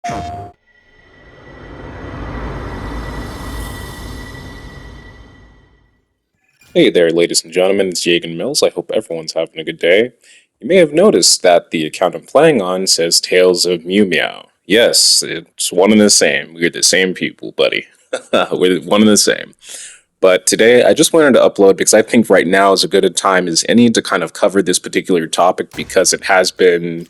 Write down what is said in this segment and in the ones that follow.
Hey there, ladies and gentlemen, it's Jagan Mills. I hope everyone's having a good day. You may have noticed that the account I'm playing on says Tales of Mew Meow. Yes, it's one and the same. We're the same people, buddy. We're one and the same. But today, I just wanted to upload because I think right now is as good a time as any to kind of cover this particular topic because it has been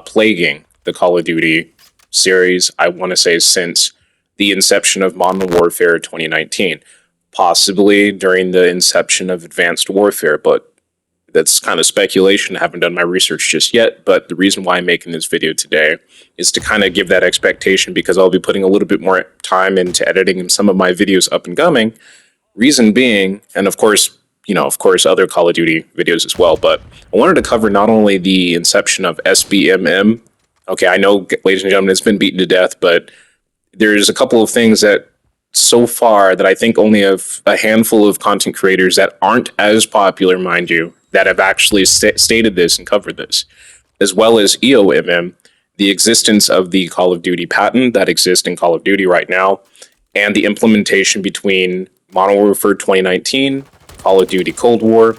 plaguing the Call of Duty series, I want to say, since the inception of Modern Warfare 2019. Possibly during the inception of Advanced Warfare, but that's kind of speculation. I haven't done my research just yet, but the reason why I'm making this video today is to kind of give that expectation because I'll be putting a little bit more time into editing some of my videos up and coming. Reason being, and of course, other Call of Duty videos as well, but I wanted to cover not only the inception of SBMM. Okay, I know, ladies and gentlemen, it's been beaten to death, but there's a couple of things that so far that I think only a handful of content creators that aren't as popular, mind you, that have actually stated this and covered this, as well as EOMM, the existence of the Call of Duty patent that exists in Call of Duty right now, and the implementation between Modern Warfare 2019, Call of Duty Cold War,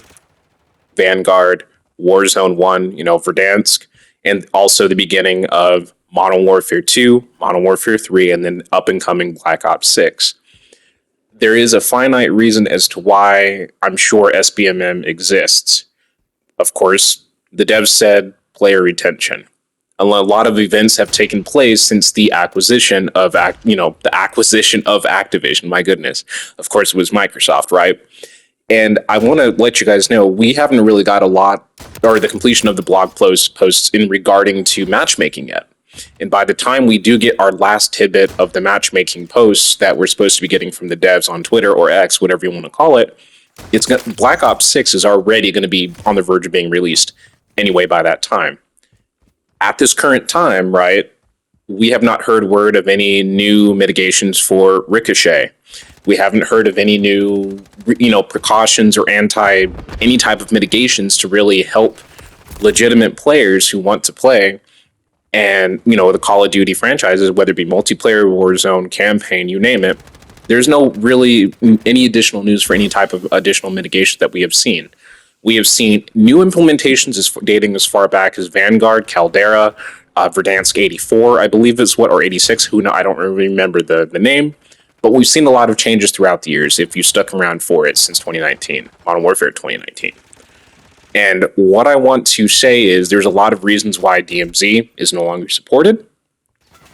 Vanguard, Warzone 1, Verdansk, and also the beginning of Modern Warfare 2, Modern Warfare 3, and then up-and-coming Black Ops 6. There is a finite reason as to why I'm sure SBMM exists. Of course, the devs said player retention. A lot of events have taken place since the acquisition of Activision. My goodness, of course, it was Microsoft, right? And I want to let you guys know we haven't really got a lot or the completion of the blog posts in regarding to matchmaking yet. And by the time we do get our last tidbit of the matchmaking posts that we're supposed to be getting from the devs on Twitter or X, whatever you want to call it, Black Ops 6 is already going to be on the verge of being released anyway by that time. At this current time, right, we have not heard word of any new mitigations for Ricochet. We haven't heard of any new, precautions or any type of mitigations to really help legitimate players who want to play. And, the Call of Duty franchises, whether it be multiplayer, Warzone, campaign, you name it, there's no really any additional news for any type of additional mitigation that we have seen. We have seen new implementations dating as far back as Vanguard, Caldera, Verdansk 84, I believe is or 86, I don't really remember the name. But we've seen a lot of changes throughout the years if you stuck around for it since 2019, Modern Warfare 2019. And what I want to say is there's a lot of reasons why DMZ is no longer supported.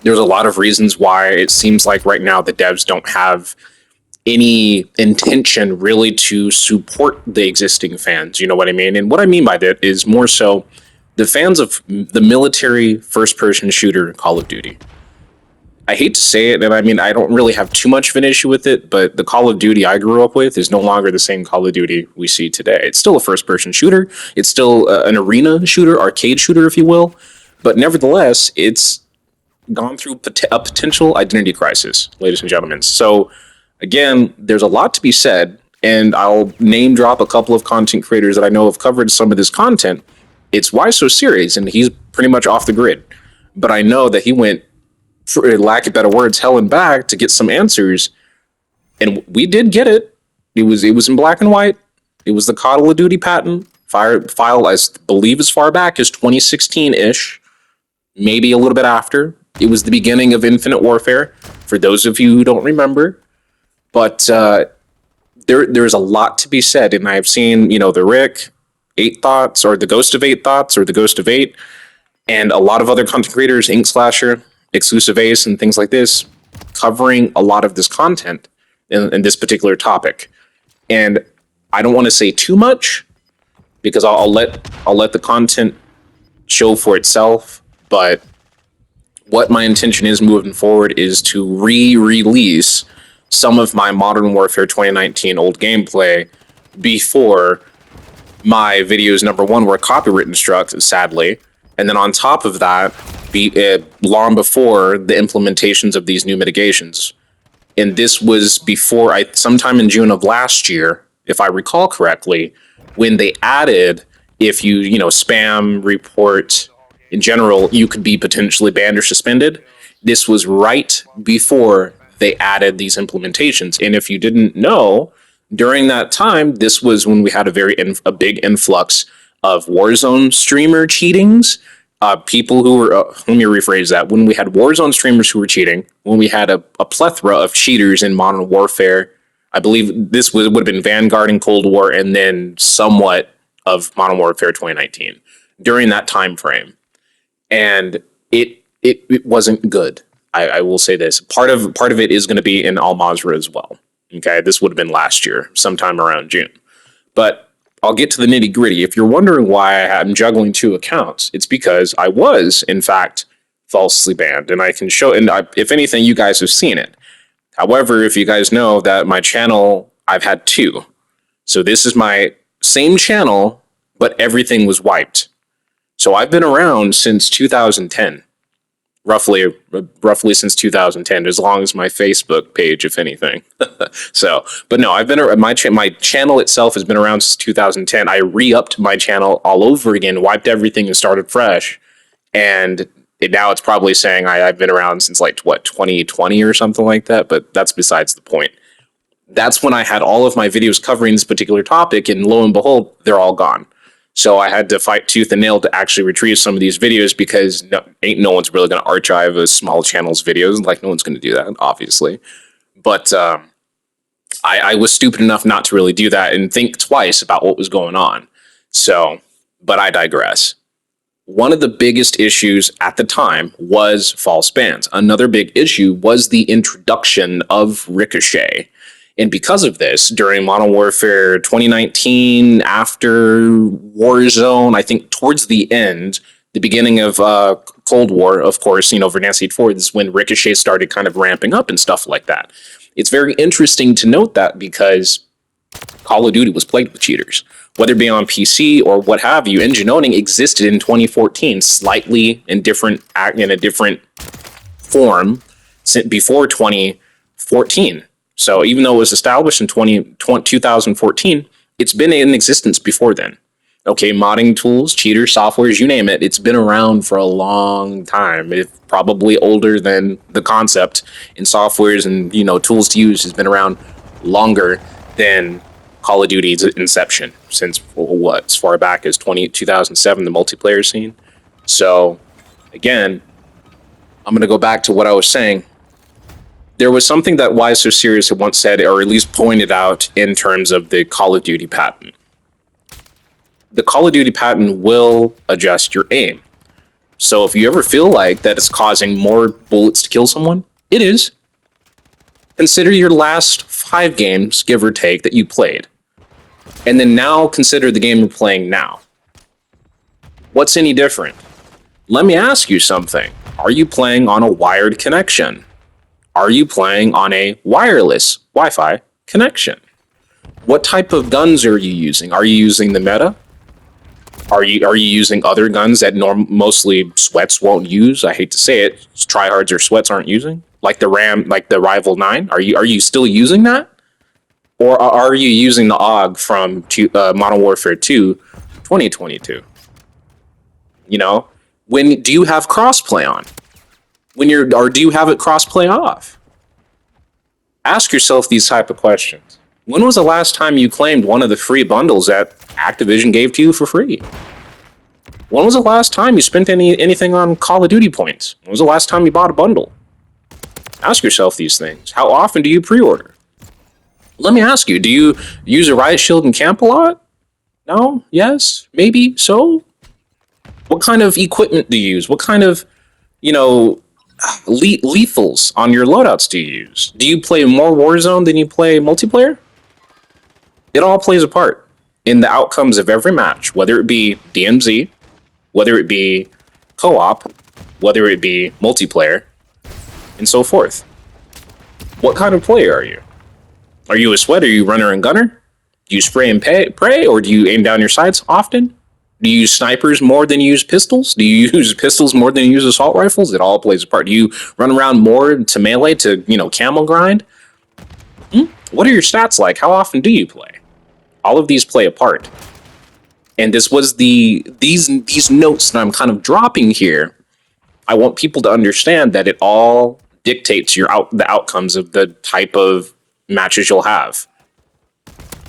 There's a lot of reasons why it seems like right now the devs don't have any intention really to support the existing fans. You know what I mean? And what I mean by that is more so the fans of the military first-person shooter Call of Duty. I hate to say it, and I don't really have too much of an issue with it, but the Call of Duty I grew up with is no longer the same Call of Duty we see today. It's still a first-person shooter. It's still an arena shooter, arcade shooter, if you will. But nevertheless, it's gone through a potential identity crisis, ladies and gentlemen. So, again, there's a lot to be said, and I'll name drop a couple of content creators that I know have covered some of this content. It's Why So Serious, and he's pretty much off the grid. But I know that he went, for lack of better words, hell and back to get some answers, and we did get it. It was in black and white. It was the Call of Duty patent file, I believe, as far back as 2016-ish, maybe a little bit after. It was the beginning of Infinite Warfare, for those of you who don't remember. But there's a lot to be said, and I've seen, the Rick, 8 Thoughts, or the Ghost of 8 Thoughts, or the Ghost of 8, and a lot of other content creators, Ink Slasher, Exclusive Ace, and things like this, covering a lot of this content in this particular topic. And I don't want to say too much because I'll let the content show for itself. But what my intention is moving forward is to re-release some of my Modern Warfare 2019 old gameplay before my videos, number one, were copywritten struck, sadly. And then on top of that, long before the implementations of these new mitigations. And this was before sometime in June of last year, if I recall correctly, when they added, if you spam, report, in general, you could be potentially banned or suspended. This was right before they added these implementations. And if you didn't know, during that time, this was when we had a big influx of Warzone streamer cheatings. People who were, let me rephrase that. When we had Warzone streamers who were cheating, when we had a plethora of cheaters in Modern Warfare, I believe this would have been Vanguard and Cold War, and then somewhat of Modern Warfare 2019 during that time frame. And it wasn't good. I will say this. Part of it is going to be in Al Mazrah as well. Okay, this would have been last year, sometime around June. But I'll get to the nitty gritty. If you're wondering why I'm juggling two accounts, it's because I was, in fact, falsely banned. And I can show, and if anything, you guys have seen it. However, if you guys know that my channel, I've had two. So this is my same channel, but everything was wiped. So I've been around since 2010. Roughly since 2010, as long as my Facebook page, if anything. So, but no, I've been my channel itself has been around since 2010. I re-upped my channel all over again, wiped everything, and started fresh. And now it's probably saying I've been around since like 2020 or something like that. But that's besides the point. That's when I had all of my videos covering this particular topic, and lo and behold, they're all gone. So I had to fight tooth and nail to actually retrieve some of these videos, because no one's really going to archive a small channel's videos. Like, no one's going to do that, obviously. But I was stupid enough not to really do that and think twice about what was going on. So, but I digress. One of the biggest issues at the time was false bans. Another big issue was the introduction of Ricochet. And because of this, during Modern Warfare 2019, after Warzone, I think towards the end, the beginning of Cold War, of course, Verdansk 4 is when Ricochet started kind of ramping up and stuff like that. It's very interesting to note that, because Call of Duty was plagued with cheaters. Whether it be on PC or what have you, engine owning existed in 2014, slightly in a different form before 2014. So even though it was established in 2014, it's been in existence before then. Okay, modding tools, cheaters, softwares, you name it, it's been around for a long time. It's probably older than the concept in softwares and tools to use has been around longer than Call of Duty's inception, since as far back as 2007, the multiplayer scene. So again, I'm going to go back to what I was saying. There was something that Why So Serious had once said, or at least pointed out, in terms of the Call of Duty patent. The Call of Duty patent will adjust your aim. So if you ever feel like that it's causing more bullets to kill someone, it is. Consider your last 5 games, give or take, that you played. And then now consider the game you're playing now. What's any different? Let me ask you something. Are you playing on a wired connection? Are you playing on a wireless Wi-Fi connection? What type of guns are you using? Are you using the meta? Are you using other guns that mostly sweats won't use? I hate to say it, tryhards or sweats aren't using, like the Rival 9. Are you still using that, or are you using the AUG from Modern Warfare 2, 2022? When do you have crossplay on? Or do you have it crossplay off? Ask yourself these type of questions. When was the last time you claimed one of the free bundles that Activision gave to you for free? When was the last time you spent anything on Call of Duty points? When was the last time you bought a bundle? Ask yourself these things. How often do you pre-order? Let me ask you, do you use a riot shield and camp a lot? No? Yes? Maybe? So? What kind of equipment do you use? What kind of, lethals on your loadouts do you use? Do you play more Warzone than you play multiplayer? It all plays a part in the outcomes of every match, whether it be DMZ, whether it be co-op, whether it be multiplayer, and so forth. What kind of player are you? Are you a sweat? Are you runner and gunner? Do you spray and pray, or do you aim down your sights often? Do you use snipers more than you use pistols? Do you use pistols more than you use assault rifles? It all plays a part. Do you run around more to melee to, camel grind? What are your stats like? How often do you play? All of these play a part. And this was these notes that I'm kind of dropping here. I want people to understand that it all dictates the outcomes of the type of matches you'll have.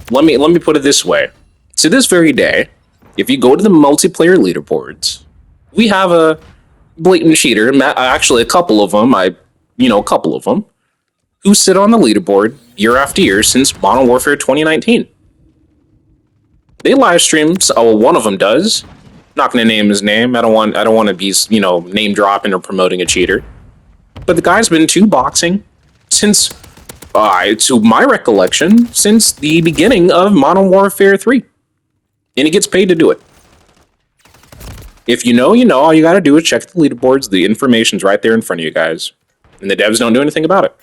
Let me put it this way. To this very day, if you go to the multiplayer leaderboards, we have a blatant cheater, actually a couple of them, a couple of them, who sit on the leaderboard year after year since Modern Warfare 2019. They live stream. One of them does. Not going to name his name. I don't want to be name dropping or promoting a cheater. But the guy's been to boxing since, to my recollection, since the beginning of Modern Warfare 3, and he gets paid to do it. If you know, you know. All you got to do is check the leaderboards. The information's right there in front of you guys, and the devs don't do anything about it.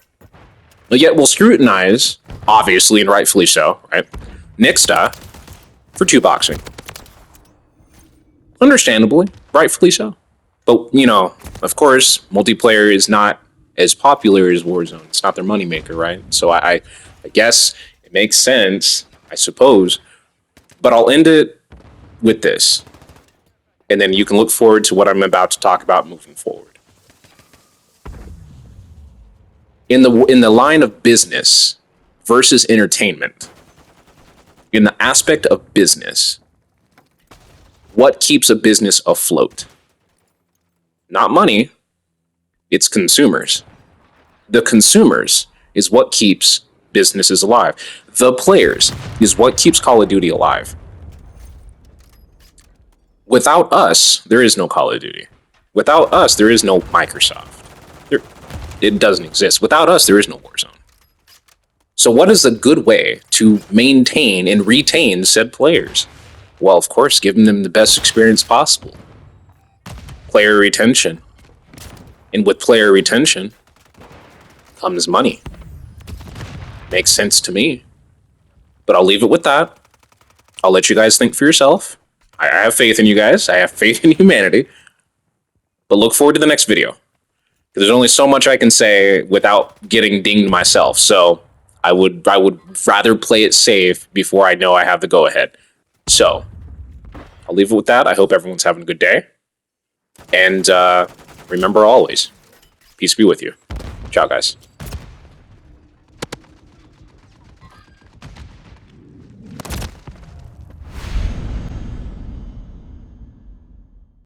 But yet we'll scrutinize, obviously and rightfully so, right, Nixta for 2 boxing. Understandably, rightfully so. But, of course, multiplayer is not as popular as Warzone. It's not their moneymaker, right? So I guess it makes sense, I suppose. But I'll end it with this. And then you can look forward to what I'm about to talk about moving forward. In the line of business versus entertainment, in the aspect of business, what keeps a business afloat? Not money, it's consumers. The consumers is what keeps businesses alive. The players is what keeps Call of Duty alive. Without us, there is no Call of Duty. Without us, there is no Microsoft. It doesn't exist. Without us, there is no Warzone. So what is a good way to maintain and retain said players? Well, of course, giving them the best experience possible. Player retention. And with player retention comes money. Makes sense to me. But I'll leave it with that. I'll let you guys think for yourself. I have faith in you guys. I have faith in humanity. But look forward to the next video. There's only so much I can say without getting dinged myself. So I would rather play it safe before I know I have the go-ahead. So I'll leave it with that. I hope everyone's having a good day. And remember always, peace be with you. Ciao, guys.